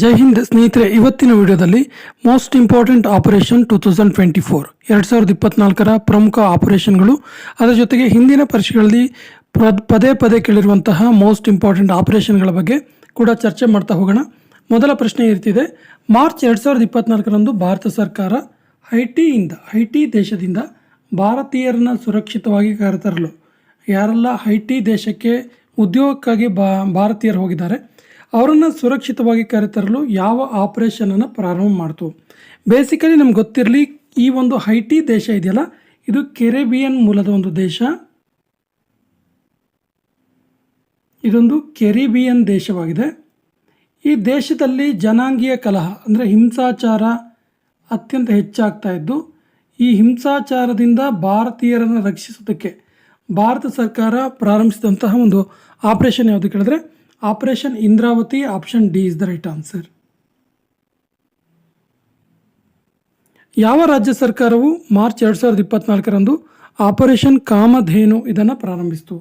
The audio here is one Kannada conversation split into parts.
ಜೈ ಹಿಂದ್ ಸ್ನೇಹಿತರೆ, ಇವತ್ತಿನ ವಿಡಿಯೋದಲ್ಲಿ ಮೋಸ್ಟ್ ಇಂಪಾರ್ಟೆಂಟ್ ಆಪರೇಷನ್ 2024 2024ರ ಪ್ರಮುಖ ಆಪರೇಷನ್ಗಳು, ಅದರ ಜೊತೆಗೆ ಹಿಂದಿನ ಪರೀಕ್ಷೆಗಳಲ್ಲಿ ಪದೇ ಪದೇ ಕೇಳಿರುವಂತಹ ಮೋಸ್ಟ್ ಇಂಪಾರ್ಟೆಂಟ್ ಆಪರೇಷನ್ಗಳ ಬಗ್ಗೆ ಕೂಡ ಚರ್ಚೆ ಮಾಡ್ತಾ ಹೋಗೋಣ. ಮೊದಲ ಪ್ರಶ್ನೆ ಇರ್ತಿದೆ, ಮಾರ್ಚ್ 2024ರಂದು ಭಾರತ ಸರ್ಕಾರ ಹೈಟಿ ದೇಶದಿಂದ ಭಾರತೀಯರನ್ನು ಸುರಕ್ಷಿತವಾಗಿ ಕರೆತರಲು, ಯಾರೆಲ್ಲ ಹೈಟಿ ದೇಶಕ್ಕೆ ಉದ್ಯೋಗಕ್ಕಾಗಿ ಭಾರತೀಯರು ಹೋಗಿದ್ದಾರೆ ಅವರನ್ನು ಸುರಕ್ಷಿತವಾಗಿ ಕರೆತರಲು ಯಾವ ಆಪರೇಷನನ್ನು ಪ್ರಾರಂಭ ಮಾಡ್ತು. ಬೇಸಿಕಲಿ ನಮ್ಗೆ ಗೊತ್ತಿರಲಿ, ಈ ಒಂದು ಹೈಟಿ ದೇಶ ಇದೆಯಲ್ಲ, ಇದು ಕೆರೆಬಿಯನ್ ಮೂಲದ ಒಂದು ದೇಶ. ಇದೊಂದು ಕೆರಿಬಿಯನ್ ದೇಶವಾಗಿದೆ. ಈ ದೇಶದಲ್ಲಿ ಜನಾಂಗೀಯ ಕಲಹ ಅಂದರೆ ಹಿಂಸಾಚಾರ ಅತ್ಯಂತ ಹೆಚ್ಚಾಗ್ತಾ ಇದ್ದು, ಈ ಹಿಂಸಾಚಾರದಿಂದ ಭಾರತೀಯರನ್ನು ರಕ್ಷಿಸೋದಕ್ಕೆ ಭಾರತ ಸರ್ಕಾರ ಪ್ರಾರಂಭಿಸಿದಂತಹ ಒಂದು ಆಪರೇಷನ್ ಯಾವುದು ಕೇಳಿದ್ರೆ operation Indravati. Option D is the right answer. ಯಾವ ರಾಜ್ಯ ಸರ್ಕಾರವು ಮಾರ್ಚ್ 2024ರಂದು ಆಪರೇಷನ್ ಕಾಮಧೇನು ಇದನ್ನು ಪ್ರಾರಂಭಿಸಿತು?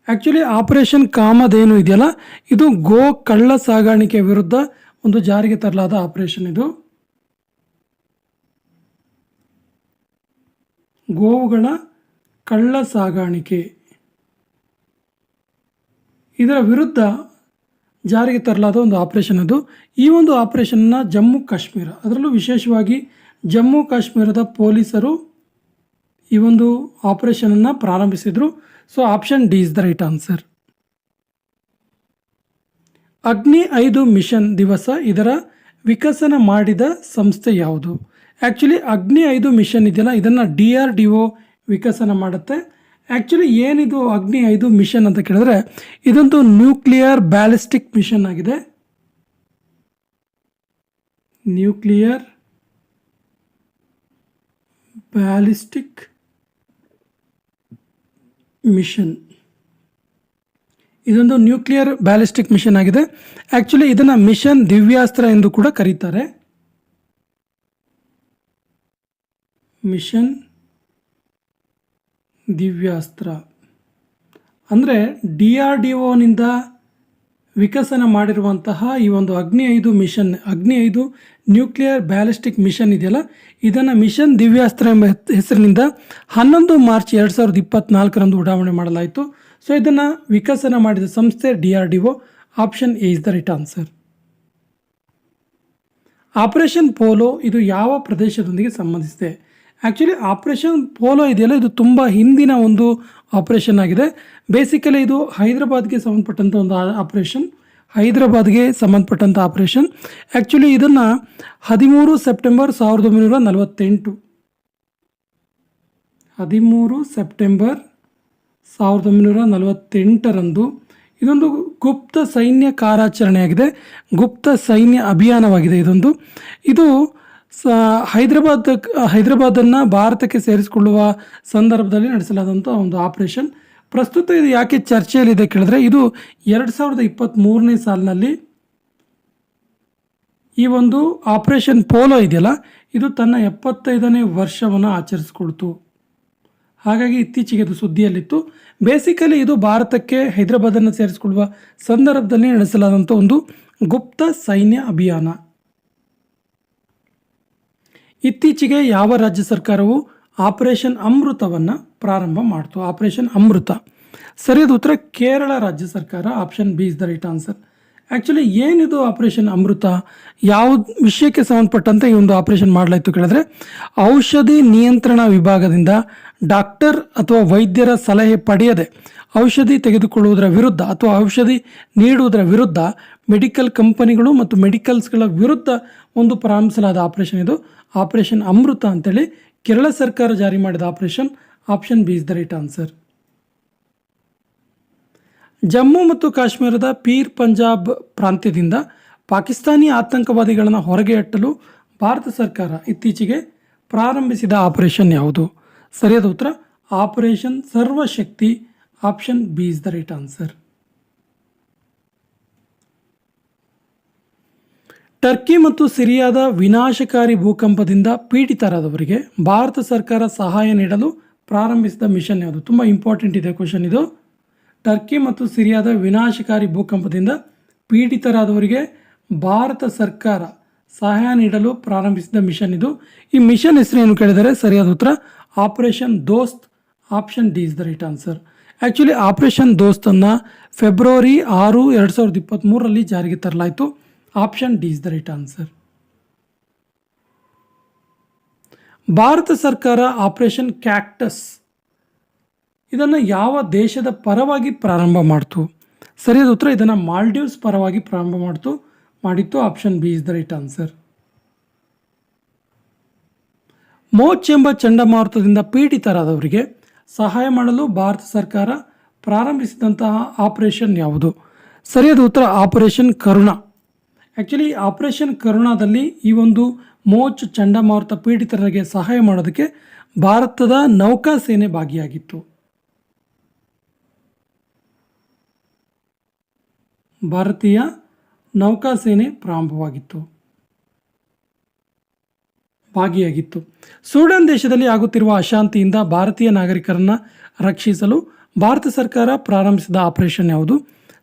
ಆ್ಯಕ್ಚುಲಿ ಆಪರೇಷನ್ ಕಾಮಧೇನು ಇದೆಯಲ್ಲ, ಇದು ಗೋ ಕಳ್ಳ ಸಾಗಾಣಿಕೆ ವಿರುದ್ಧ ಒಂದು ಜಾರಿಗೆ ತರಲಾದ ಆಪರೇಷನ್. ಇದು ಗೋವುಗಳ ಕಳ್ಳ ಸಾಗಾಣಿಕೆ ಇದರ ವಿರುದ್ಧ ಜಾರಿಗೆ ತರಲಾದ ಒಂದು ಆಪರೇಷನ್ ಅದು. ಈ ಒಂದು ಆಪರೇಷನ್ನ ಜಮ್ಮು ಕಾಶ್ಮೀರ, ಅದರಲ್ಲೂ ವಿಶೇಷವಾಗಿ ಜಮ್ಮು ಕಾಶ್ಮೀರದ ಪೊಲೀಸರು ಈ ಒಂದು ಆಪರೇಷನನ್ನು ಪ್ರಾರಂಭಿಸಿದರು. So option D is the right answer. ಅಗ್ನಿ 5 ಮಿಷನ್ ದಿವಸ ಇದರ ವಿಕಸನ ಮಾಡಿದ ಸಂಸ್ಥೆ ಯಾವುದು? ಆ್ಯಕ್ಚುಲಿ ಅಗ್ನಿ 5 ಮಿಷನ್ ಇದೆಯಲ್ಲ, ಇದನ್ನು DRDO ವಿಕಸನ ಮಾಡುತ್ತೆ. ಆ್ಯಕ್ಚುಲಿ ಏನಿದು ಅಗ್ನಿ 5 ಮಿಷನ್ ಅಂತ ಕೇಳಿದ್ರೆ, ಇದೊಂದು ನ್ಯೂಕ್ಲಿಯರ್ ಬ್ಯಾಲಿಸ್ಟಿಕ್ ಮಿಷನ್ ಆಗಿದೆ. ನ್ಯೂಕ್ಲಿಯರ್ ಬ್ಯಾಲಿಸ್ಟಿಕ್ ಮಿಷನ್, ಇದೊಂದು ನ್ಯೂಕ್ಲಿಯರ್ ಬ್ಯಾಲಿಸ್ಟಿಕ್ ಮಿಷನ್ ಆಗಿದೆ. ಆ್ಯಕ್ಚುಲಿ ಇದನ್ನು ಮಿಷನ್ ದಿವ್ಯಾಸ್ತ್ರ ಎಂದು ಕೂಡ ಕರೀತಾರೆ. ಮಿಷನ್ ದಿವ್ಯಾಸ್ತ್ರ ಅಂದರೆ DRDOನಿಂದ ವಿಕಸನ ಮಾಡಿರುವಂತಹ ಈ ಒಂದು ಅಗ್ನಿ 5 ಮಿಷನ್, ಅಗ್ನಿ 5 ನ್ಯೂಕ್ಲಿಯರ್ ಬ್ಯಾಲಿಸ್ಟಿಕ್ ಮಿಷನ್ ಇದೆಯಲ್ಲ, ಇದನ್ನು ಮಿಷನ್ ದಿವ್ಯಾಸ್ತ್ರ ಎಂಬ ಹೆಸರಿನಿಂದ 11 ಮಾರ್ಚ್ 2024ರಂದು ಉಡಾವಣೆ ಮಾಡಲಾಯಿತು. ಸೊ ಇದನ್ನು ವಿಕಸನ ಮಾಡಿದ ಸಂಸ್ಥೆ DRDO. Option A is the right answer. Operation polo ಇದು ಯಾವ ಪ್ರದೇಶದೊಂದಿಗೆ ಸಂಬಂಧಿಸಿದೆ? ಆ್ಯಕ್ಚುಲಿ ಆಪರೇಷನ್ ಪೋಲೋ ಇದೆಯಲ್ಲ, ಇದು ತುಂಬ ಹಿಂದಿನ ಒಂದು ಆಪರೇಷನ್ ಆಗಿದೆ. ಬೇಸಿಕಲಿ ಇದು ಹೈದರಾಬಾದ್ಗೆ ಸಂಬಂಧಪಟ್ಟಂಥ ಒಂದು ಆಪರೇಷನ್, ಹೈದರಾಬಾದ್ಗೆ ಸಂಬಂಧಪಟ್ಟಂಥ ಆಪರೇಷನ್. ಆ್ಯಕ್ಚುಲಿ ಇದನ್ನು 13 ಸೆಪ್ಟೆಂಬರ್ 1948, 13 ಸೆಪ್ಟೆಂಬರ್ 1948ರಂದು ಇದೊಂದು ಗುಪ್ತ ಸೈನ್ಯ ಕಾರ್ಯಾಚರಣೆಯಾಗಿದೆ, ಗುಪ್ತ ಸೈನ್ಯ ಅಭಿಯಾನವಾಗಿದೆ ಇದು ಹೈದರಾಬಾದನ್ನು ಭಾರತಕ್ಕೆ ಸೇರಿಸಿಕೊಳ್ಳುವ ಸಂದರ್ಭದಲ್ಲಿ ನಡೆಸಲಾದಂಥ ಒಂದು ಆಪರೇಷನ್. ಪ್ರಸ್ತುತ ಇದು ಯಾಕೆ ಚರ್ಚೆಯಲ್ಲಿದೆ ಕೇಳಿದ್ರೆ, ಇದು 2023ನೇ ಸಾಲಿನಲ್ಲಿ ಈ ಒಂದು ಆಪರೇಷನ್ ಪೋಲೋ ಇದೆಯಲ್ಲ, ಇದು ತನ್ನ 75ನೇ ವರ್ಷವನ್ನು ಆಚರಿಸಿಕೊಳ್ತು. ಹಾಗಾಗಿ ಇತ್ತೀಚೆಗೆ ಇದು ಸುದ್ದಿಯಲ್ಲಿತ್ತು. ಬೇಸಿಕಲಿ ಇದು ಭಾರತಕ್ಕೆ ಹೈದರಾಬಾದನ್ನು ಸೇರಿಸಿಕೊಳ್ಳುವ ಸಂದರ್ಭದಲ್ಲಿ ನಡೆಸಲಾದಂಥ ಒಂದು ಗುಪ್ತ ಸೈನ್ಯ ಅಭಿಯಾನ. ಇತ್ತೀಚೆಗೆ ಯಾವ ರಾಜ್ಯ ಸರ್ಕಾರವು ಆಪರೇಷನ್ ಅಮೃತವನ್ನು ಪ್ರಾರಂಭ ಮಾಡ್ತು? ಆಪರೇಷನ್ ಅಮೃತ ಸರಿಯಾದ ಉತ್ತರ ಕೇರಳ ರಾಜ್ಯ ಸರ್ಕಾರ. Option B is the right answer. Actually ಏನಿದು ಆಪರೇಷನ್ ಅಮೃತ, ಯಾವ ವಿಷಯಕ್ಕೆ ಸಂಬಂಧಪಟ್ಟಂತೆ ಈ ಒಂದು ಆಪರೇಷನ್ ಮಾಡಲಾಯಿತು ಕೇಳಿದ್ರೆ, ಔಷಧಿ ನಿಯಂತ್ರಣ ವಿಭಾಗದಿಂದ ಡಾಕ್ಟರ್ ಅಥವಾ ವೈದ್ಯರ ಸಲಹೆ ಪಡೆಯದೆ ಔಷಧಿ ತೆಗೆದುಕೊಳ್ಳುವುದರ ವಿರುದ್ಧ ಅಥವಾ ಔಷಧಿ ನೀಡುವುದರ ವಿರುದ್ಧ ಮೆಡಿಕಲ್ ಕಂಪನಿಗಳು ಮತ್ತು ಮೆಡಿಕಲ್ಸ್ಗಳ ವಿರುದ್ಧ ಒಂದು ಪ್ರಾರಂಭಿಸಲಾದ ಆಪರೇಷನ್. ಇದು ಆಪರೇಷನ್ ಅಮೃತ ಅಂತೇಳಿ ಕೇರಳ ಸರ್ಕಾರ ಜಾರಿ ಮಾಡಿದ operation. Option B is the right answer. Jammu ಮತ್ತು ಕಾಶ್ಮೀರದ ಪೀರ್ ಪಂಜಾಬ್ ಪ್ರಾಂತ್ಯದಿಂದ ಪಾಕಿಸ್ತಾನಿ ಆತಂಕವಾದಿಗಳನ್ನು ಹೊರಗೆ ಅಟ್ಟಲು ಭಾರತ ಸರ್ಕಾರ ಇತ್ತೀಚೆಗೆ ಪ್ರಾರಂಭಿಸಿದ ಆಪರೇಷನ್ ಯಾವುದು? ಸರಿಯಾದ ಉತ್ತರ operation Sarvashakti. Option B is the right answer. Turkey ಮತ್ತು ಸಿರಿಯಾದ ವಿನಾಶಕಾರಿ ಭೂಕಂಪದಿಂದ ಪೀಡಿತರಾದವರಿಗೆ ಭಾರತ ಸರ್ಕಾರ ಸಹಾಯ ನೀಡಲು ಪ್ರಾರಂಭಿಸಿದ ಮಿಷನ್ ಯಾವುದು? ತುಂಬ ಇಂಪಾರ್ಟೆಂಟ್ ಇದೆ ಕ್ವಶನ್ ಇದು. ಟರ್ಕಿ ಮತ್ತು ಸಿರಿಯಾದ ವಿನಾಶಕಾರಿ ಭೂಕಂಪದಿಂದ ಪೀಡಿತರಾದವರಿಗೆ ಭಾರತ ಸರ್ಕಾರ ಸಹಾಯ ನೀಡಲು ಪ್ರಾರಂಭಿಸಿದ ಮಿಷನ್ ಇದು. ಈ ಮಿಷನ್ ಹೆಸರು ಏನು ಕೇಳಿದರೆ ಸರಿಯಾದ ಉತ್ತರ operation Dost. Option D is the right answer. Actually operation ದೋಸ್ತನ್ನು ಫೆಬ್ರವರಿ 6, 2023ರಲ್ಲಿ ಜಾರಿಗೆ ತರಲಾಯಿತು. Option D is the right answer. Bharat ಸರ್ಕಾರ ಆಪರೇಷನ್ ಕ್ಯಾಕ್ಟಸ್ ಇದನ್ನು ಯಾವ ದೇಶದ ಪರವಾಗಿ ಪ್ರಾರಂಭ ಮಾಡ್ತು? ಸರಿಯಾದ ಉತ್ತರ ಇದನ್ನು ಮಾಲ್ಡೀವ್ಸ್ ಪರವಾಗಿ ಪ್ರಾರಂಭ ಮಾಡಿತ್ತು. Option B is the right answer. Mocha ಎಂಬ ಚಂಡಮಾರುತದಿಂದ ಪೀಡಿತರಾದವರಿಗೆ ಸಹಾಯ ಮಾಡಲು ಭಾರತ ಸರ್ಕಾರ ಪ್ರಾರಂಭಿಸಿದಂತಹ ಆಪರೇಷನ್ ಯಾವುದು? ಸರಿಯಾದ ಉತ್ತರ ಆಪರೇಷನ್ ಕರುಣ. ಆ್ಯಕ್ಚುಲಿ ಆಪರೇಷನ್ ಕರುಣಾದಲ್ಲಿ ಈ ಒಂದು ಮೋಚ್ ಚಂಡಮಾರುತ ಪೀಡಿತರಿಗೆ ಸಹಾಯ ಮಾಡೋದಕ್ಕೆ ಭಾರತದ ನೌಕಾಸೇನೆ ಭಾಗಿಯಾಗಿತ್ತು. ಭಾರತೀಯ ನೌಕಾಸೇನೆ ಭಾಗಿಯಾಗಿತ್ತು. ಸೂಡಾನ್ ದೇಶದಲ್ಲಿ ಆಗುತ್ತಿರುವ ಅಶಾಂತಿಯಿಂದ ಭಾರತೀಯ ನಾಗರಿಕರನ್ನು ರಕ್ಷಿಸಲು ಭಾರತ ಸರ್ಕಾರ ಪ್ರಾರಂಭಿಸಿದ ಆಪರೇಷನ್ ಯಾವುದು?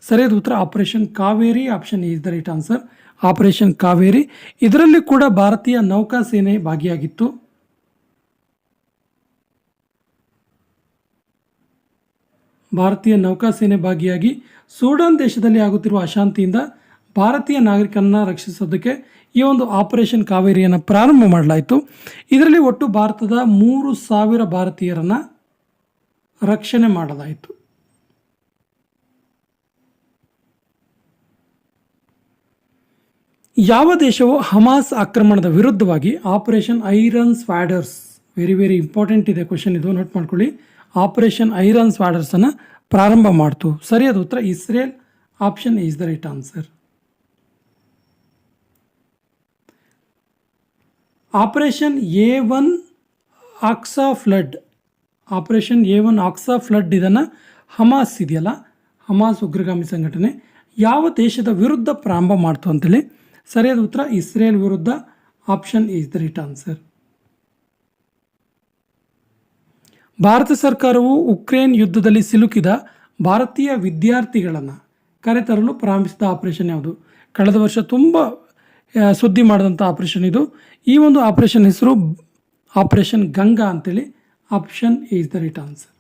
ಸರಿಯಾದ ಉತ್ತರ operation Kaveri. Option is the right answer. Operation Kaveri ಇದರಲ್ಲಿ ಕೂಡ ಭಾರತೀಯ ನೌಕಾಸೇನೆ ಭಾಗಿಯಾಗಿತ್ತು. ಭಾರತೀಯ ನೌಕಾಸೇನೆ ಭಾಗಿಯಾಗಿ ಸೂಡಾನ್ ದೇಶದಲ್ಲಿ ಆಗುತ್ತಿರುವ ಅಶಾಂತಿಯಿಂದ ಭಾರತೀಯ ನಾಗರಿಕರನ್ನು ರಕ್ಷಿಸೋದಕ್ಕೆ ಈ ಒಂದು ಆಪರೇಷನ್ ಕಾವೇರಿಯನ್ನು ಪ್ರಾರಂಭ ಮಾಡಲಾಯಿತು. ಇದರಲ್ಲಿ ಒಟ್ಟು ಭಾರತದ 3,000 ಭಾರತೀಯರನ್ನು ರಕ್ಷಣೆ ಮಾಡಲಾಯಿತು. ಯಾವ ದೇಶವು ಹಮಾಸ್ ಆಕ್ರಮಣದ ವಿರುದ್ಧವಾಗಿ operation iron swords, very very important ಇದೆ ಕ್ವಶನ್ ಇದು, ನೋಟ್ ಮಾಡ್ಕೊಳ್ಳಿ, ಆಪರೇಷನ್ ಐರನ್ ಸ್ವಾಡರ್ಸನ್ನು ಪ್ರಾರಂಭ ಮಾಡ್ತು? ಸರಿಯಾದ ಉತ್ತರ Israel. Option is the right answer. Operation A1 Aqsa flood, operation A1 Aqsa flood ಇದನ್ನು ಹಮಾಸ್ ಇದೆಯಲ್ಲ, ಹಮಾಸ್ ಉಗ್ರಗಾಮಿ ಸಂಘಟನೆ ಯಾವ ದೇಶದ ವಿರುದ್ಧ ಪ್ರಾರಂಭ ಮಾಡ್ತು ಅಂತೇಳಿ? ಸರಿಯಾದ ಉತ್ತರ ಇಸ್ರೇಲ್ ವಿರುದ್ಧ. Option is the right answer. Bharat ಸರ್ಕಾರವು ಉಕ್ರೇನ್ ಯುದ್ಧದಲ್ಲಿ ಸಿಲುಕಿದ ಭಾರತೀಯ ವಿದ್ಯಾರ್ಥಿಗಳನ್ನು ಕರೆತರಲು ಪ್ರಾರಂಭಿಸಿದ ಆಪರೇಷನ್ ಯಾವುದು? ಕಳೆದ ವರ್ಷ ತುಂಬ ಸುದ್ದಿ ಮಾಡಿದಂಥ ಆಪರೇಷನ್ ಇದು. ಈ ಒಂದು ಆಪರೇಷನ್ ಹೆಸರು ಆಪರೇಷನ್ ಗಂಗಾ ಅಂತೇಳಿ. Option is the right answer.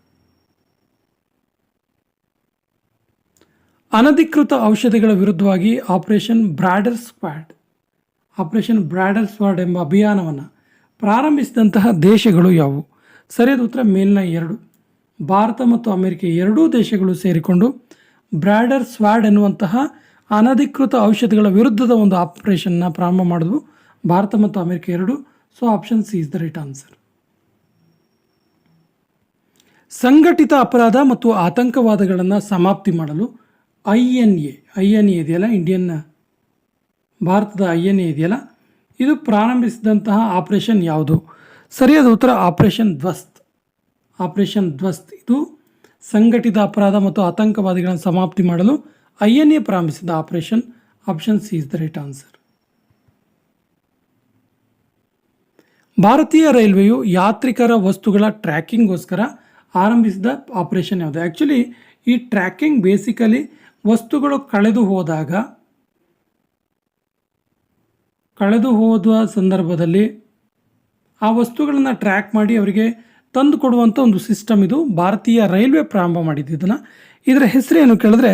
ಅನಧಿಕೃತ ಔಷಧಿಗಳ ವಿರುದ್ಧವಾಗಿ ಆಪರೇಷನ್ ಬ್ರಾಡರ್ ಸ್ಕ್ವಾಡ್ ಎಂಬ ಅಭಿಯಾನವನ್ನು ಪ್ರಾರಂಭಿಸಿದಂತಹ ದೇಶಗಳು ಯಾವುವು? ಸರಿಯಾದ ಉತ್ತರ ಮೇಲಿನ 2. ಭಾರತ ಮತ್ತು ಅಮೆರಿಕ ಎರಡೂ ದೇಶಗಳು ಸೇರಿಕೊಂಡು ಬ್ರಾಡರ್ ಸ್ಕ್ವಾಡ್ ಎನ್ನುವಂತಹ ಅನಧಿಕೃತ ಔಷಧಿಗಳ ವಿರುದ್ಧದ ಒಂದು ಆಪರೇಷನ್ನ ಪ್ರಾರಂಭ ಮಾಡಿದ್ವು ಭಾರತ ಮತ್ತು ಅಮೆರಿಕ ಎರಡೂ. So option C is the right answer. ಸಂಘಟಿತ ಅಪರಾಧ ಮತ್ತು ಆತಂಕವಾದಗಳನ್ನು ಸಮಾಪ್ತಿ ಮಾಡಲು ಐ.ಎನ್.ಎ ಇದೆಯಲ್ಲ, ಭಾರತದ INA ಇದೆಯಲ್ಲ, ಇದು ಪ್ರಾರಂಭಿಸಿದಂತಹ ಆಪರೇಷನ್ ಯಾವುದು? ಸರಿಯಾದ ಉತ್ತರ ಆಪರೇಷನ್ ಧ್ವಸ್ತ್. ಇದು ಸಂಘಟಿತ ಅಪರಾಧ ಮತ್ತು ಆತಂಕವಾದಿಗಳನ್ನು ಸಮಾಪ್ತಿ ಮಾಡಲು INA ಪ್ರಾರಂಭಿಸಿದ operation. Option C is the right answer. ಭಾರತೀಯ ರೈಲ್ವೆಯು ಯಾತ್ರಿಕರ ವಸ್ತುಗಳ ಟ್ರ್ಯಾಕಿಂಗ್ಗೋಸ್ಕರ ಆರಂಭಿಸಿದ ಆಪರೇಷನ್ ಯಾವುದು? ಆ್ಯಕ್ಚುಲಿ ಈ ಟ್ರ್ಯಾಕಿಂಗ್ ಬೇಸಿಕಲಿ ವಸ್ತುಗಳು ಕಳೆದು ಹೋದ ಸಂದರ್ಭದಲ್ಲಿ ಆ ವಸ್ತುಗಳನ್ನು ಟ್ರ್ಯಾಕ್ ಮಾಡಿ ಅವರಿಗೆ ತಂದು ಕೊಡುವಂಥ ಒಂದು ಸಿಸ್ಟಮ್ ಇದು. ಭಾರತೀಯ ರೈಲ್ವೆ ಪ್ರಾರಂಭ ಮಾಡಿದ್ದು ಇದನ್ನು. ಇದರ ಹೆಸರೇನು ಕೇಳಿದ್ರೆ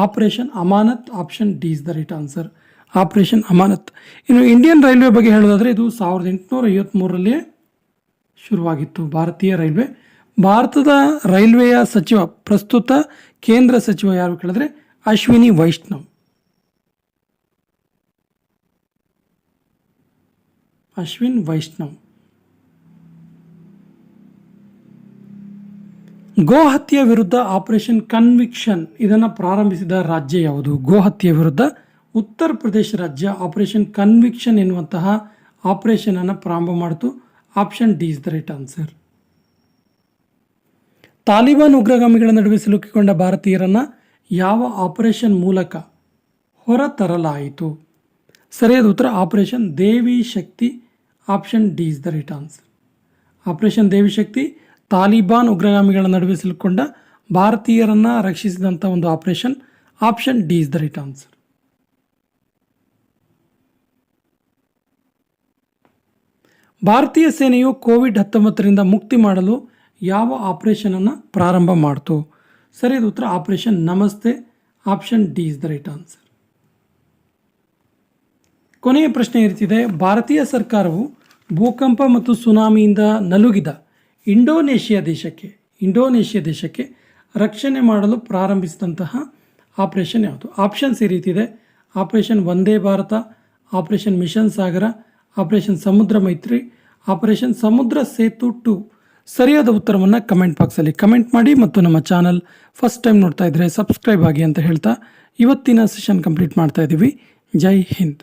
operation Amanat. Option D is the right answer. Operation Amanat. ಇನ್ನು ಇಂಡಿಯನ್ ರೈಲ್ವೆ ಬಗ್ಗೆ ಹೇಳೋದಾದರೆ ಇದು 1853ರಲ್ಲಿಯೇ ಶುರುವಾಗಿತ್ತು. ಭಾರತೀಯ ರೈಲ್ವೆ. ಭಾರತದ ರೈಲ್ವೆಯ ಸಚಿವ, ಪ್ರಸ್ತುತ ಕೇಂದ್ರ ಸಚಿವ ಯಾರು ಕೇಳಿದ್ರೆ ಅಶ್ವಿನಿ ವೈಷ್ಣವ್. ಗೋಹತ್ಯೆ ವಿರುದ್ಧ ಆಪರೇಷನ್ ಕನ್ವಿಕ್ಷನ್ ಇದನ್ನು ಪ್ರಾರಂಭಿಸಿದ ರಾಜ್ಯ ಯಾವುದು? ಗೋಹತ್ಯೆ ವಿರುದ್ಧ ಉತ್ತರ ಪ್ರದೇಶ ರಾಜ್ಯ ಆಪರೇಷನ್ ಕನ್ವಿಕ್ಷನ್ ಎನ್ನುವಂತಹ ಆಪರೇಷನನ್ನು ಪ್ರಾರಂಭ ಮಾಡಿತು. Option D is the right answer. Taliban ಉಗ್ರಗಾಮಿಗಳ ನಡುವೆ ಸಿಲುಕಿಕೊಂಡ ಭಾರತೀಯರನ್ನು ಯಾವ ಆಪರೇಷನ್ ಮೂಲಕ ಹೊರತರಲಾಯಿತು? ಸರಿಯಾದ ಉತ್ತರ operation Devi Shakti. Option D is the right answer. Operation Devi Shakti Taliban ಉಗ್ರಗಾಮಿಗಳ ನಡುವೆ ಸಿಲುಕೊಂಡ ಭಾರತೀಯರನ್ನು ರಕ್ಷಿಸಿದಂಥ ಒಂದು operation. Option D is the right answer. ಭಾರತೀಯ ಸೇನೆಯು ಕೋವಿಡ್-19ರಿಂದ ಮುಕ್ತಿ ಮಾಡಲು ಯಾವ ಆಪರೇಷನನ್ನು ಪ್ರಾರಂಭ ಮಾಡ್ತು? ಸರಿಯಾದ ಉತ್ತರ ಆಪರೇಷನ್ ನಮಸ್ತೆ. Option D is the right answer. ಕೊನೆಯ ಪ್ರಶ್ನೆ ಇರ್ತಿದೆ, ಭಾರತೀಯ ಸರ್ಕಾರವು ಭೂಕಂಪ ಮತ್ತು ಸುನಾಮಿಯಿಂದ ನಲುಗಿದ ಇಂಡೋನೇಷ್ಯಾ ದೇಶಕ್ಕೆ ರಕ್ಷಣೆ ಮಾಡಲು ಪ್ರಾರಂಭಿಸಿದಂತಹ ಆಪರೇಷನ್ ಯಾವುದು? ಆಪ್ಷನ್ಸ್ ಈ ರೀತಿ ಇದೆ: operation Vande Bharat, operation mission ಸಾಗರ, ಆಪರೇಷನ್ ಸಮುದ್ರ ಮೈತ್ರಿ, ಆಪರೇಷನ್ ಸಮುದ್ರ ಸೇತು 2. ಸರಿಯಾದ ಉತ್ತರವನ್ನು ಕಮೆಂಟ್ ಬಾಕ್ಸಲ್ಲಿ ಕಮೆಂಟ್ ಮಾಡಿ ಮತ್ತು ನಮ್ಮ ಚಾನಲ್ ಫಸ್ಟ್ ಟೈಮ್ ನೋಡ್ತಾ ಇದ್ದರೆ ಸಬ್ಸ್ಕ್ರೈಬ್ ಆಗಿ ಅಂತ ಹೇಳ್ತಾ ಇವತ್ತಿನ ಸೆಷನ್ ಕಂಪ್ಲೀಟ್ ಮಾಡ್ತಾ ಇದ್ದೀವಿ. ಜೈ ಹಿಂದ್.